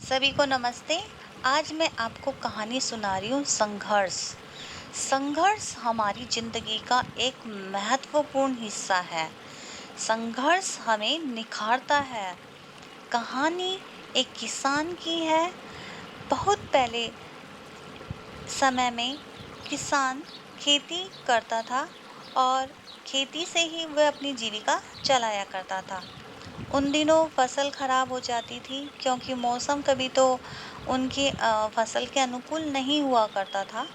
सभी को नमस्ते। आज मैं आपको कहानी सुना रही हूँ संघर्ष। संघर्ष हमारी ज़िंदगी का एक महत्वपूर्ण हिस्सा है। संघर्ष हमें निखारता है। कहानी एक किसान की है। बहुत पहले समय में किसान खेती करता था और खेती से ही वह अपनी जीविका चलाया करता था। उन दिनों फसल खराब हो जाती थी क्योंकि मौसम कभी तो उनकी फसल के अनुकूल नहीं हुआ करता था।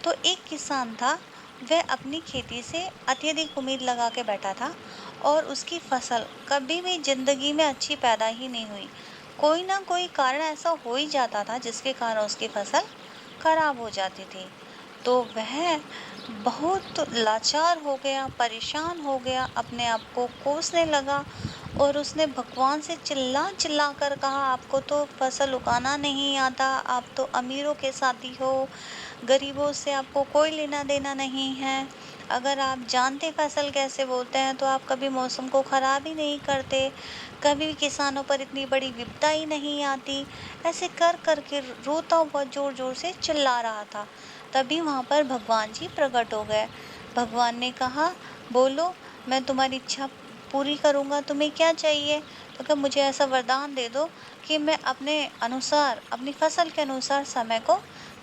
तो एक किसान था, वह अपनी खेती से अत्यधिक उम्मीद लगा के बैठा था और उसकी फसल कभी भी ज़िंदगी में अच्छी पैदा ही नहीं हुई। कोई ना कोई कारण ऐसा हो ही जाता था जिसके कारण उसकी फसल खराब हो जाती थी। तो वह बहुत लाचार हो गया, परेशान हो गया, अपने आप को कोसने लगा और उसने भगवान से चिल्ला-चिल्ला कर कहा, आपको तो फसल उगाना नहीं आता, आप तो अमीरों के साथी हो, गरीबों से आपको कोई लेना-देना नहीं है। अगर आप जानते फसल कैसे बोते हैं तो आप कभी मौसम को खराब ही नहीं करते, कभी भी किसानों पर इतनी बड़ी विपदा ही नहीं आती। ऐसे कर के रोता हुआ ज़ोर-ज़ोर से चिल्ला रहा था। तभी वहाँ पर भगवान जी प्रकट हो गए। भगवान ने कहा, बोलो, मैं तुम्हारी इच्छा पूरी करूँगा, तुम्हें क्या चाहिए? तो कहा, मुझे ऐसा वरदान दे दो कि मैं अपने अनुसार, अपनी फसल के अनुसार समय को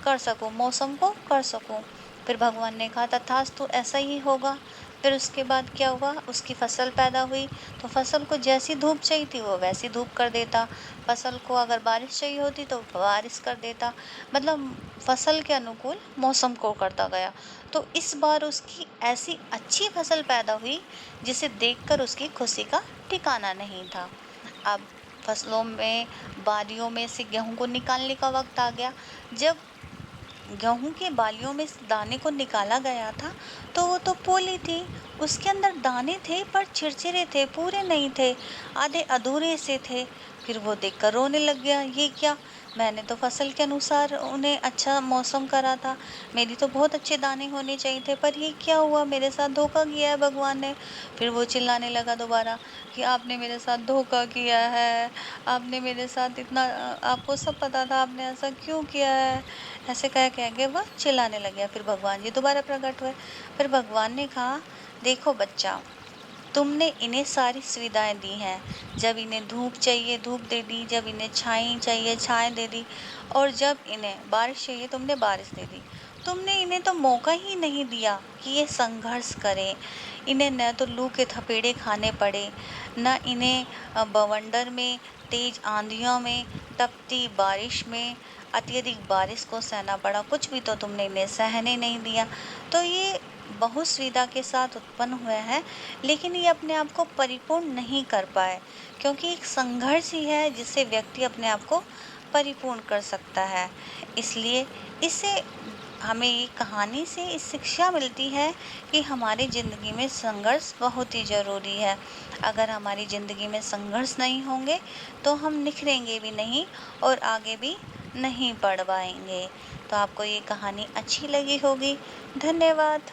कर सकूँ, मौसम को कर सकूँ। फिर भगवान ने कहा, तथास्तु, ऐसा ही होगा। फिर उसके बाद क्या हुआ, उसकी फसल पैदा हुई। तो फसल को जैसी धूप चाहिए थी वो वैसी धूप कर देता, फसल को अगर बारिश चाहिए होती तो बारिश कर देता। मतलब फसल के अनुकूल मौसम को करता गया। तो इस बार उसकी ऐसी अच्छी फसल पैदा हुई जिसे देखकर उसकी खुशी का ठिकाना नहीं था। अब फसलों में, बालियों में से गेहूँ को निकालने का वक़्त आ गया। जब गेहूँ की बालियों में इस दाने को निकाला गया था, तो वो तो पोली थी, उसके अंदर दाने थे पर चिरचिरे थे, पूरे नहीं थे, आधे अधूरे से थे। फिर वो देखकर रोने लग गया, ये क्या? मैंने तो फसल के अनुसार उन्हें अच्छा मौसम करा था, मेरी तो बहुत अच्छे दाने होने चाहिए थे, पर ये क्या हुआ? मेरे साथ धोखा किया है भगवान ने। फिर वो चिल्लाने लगा दोबारा कि आपने मेरे साथ धोखा किया है, आपने मेरे साथ इतना आपको सब पता था, आपने ऐसा क्यों किया है? ऐसे कह के वह चिल्लाने लग गया। फिर भगवान जी दोबारा प्रकट हुए। फिर भगवान ने कहा, देखो बच्चा, तुमने इन्हें सारी सुविधाएं दी हैं। जब इन्हें धूप चाहिए धूप दे दी, जब इन्हें छाई चाहिए छाएं दे दी, और जब इन्हें बारिश चाहिए तुमने बारिश दे दी। तुमने इन्हें तो मौका ही नहीं दिया कि ये संघर्ष करें। इन्हें न तो लू के थपेड़े खाने पड़े, न इन्हें बवंडर में, तेज आंधियों में, तपती बारिश में, अत्यधिक बारिश को सहना पड़ा। कुछ भी तो तुमने इन्हें सहने नहीं दिया। तो ये बहुत सुविधा के साथ उत्पन्न हुए हैं, लेकिन ये अपने आप को परिपूर्ण नहीं कर पाए, क्योंकि एक संघर्ष ही है जिससे व्यक्ति अपने आप को परिपूर्ण कर सकता है। इसलिए इसे हमें ये कहानी से इस शिक्षा मिलती है कि हमारी ज़िंदगी में संघर्ष बहुत ही ज़रूरी है। अगर हमारी ज़िंदगी में संघर्ष नहीं होंगे तो हम निखरेंगे भी नहीं और आगे भी नहीं बढ़ पाएंगे। तो आपको ये कहानी अच्छी लगी होगी। धन्यवाद।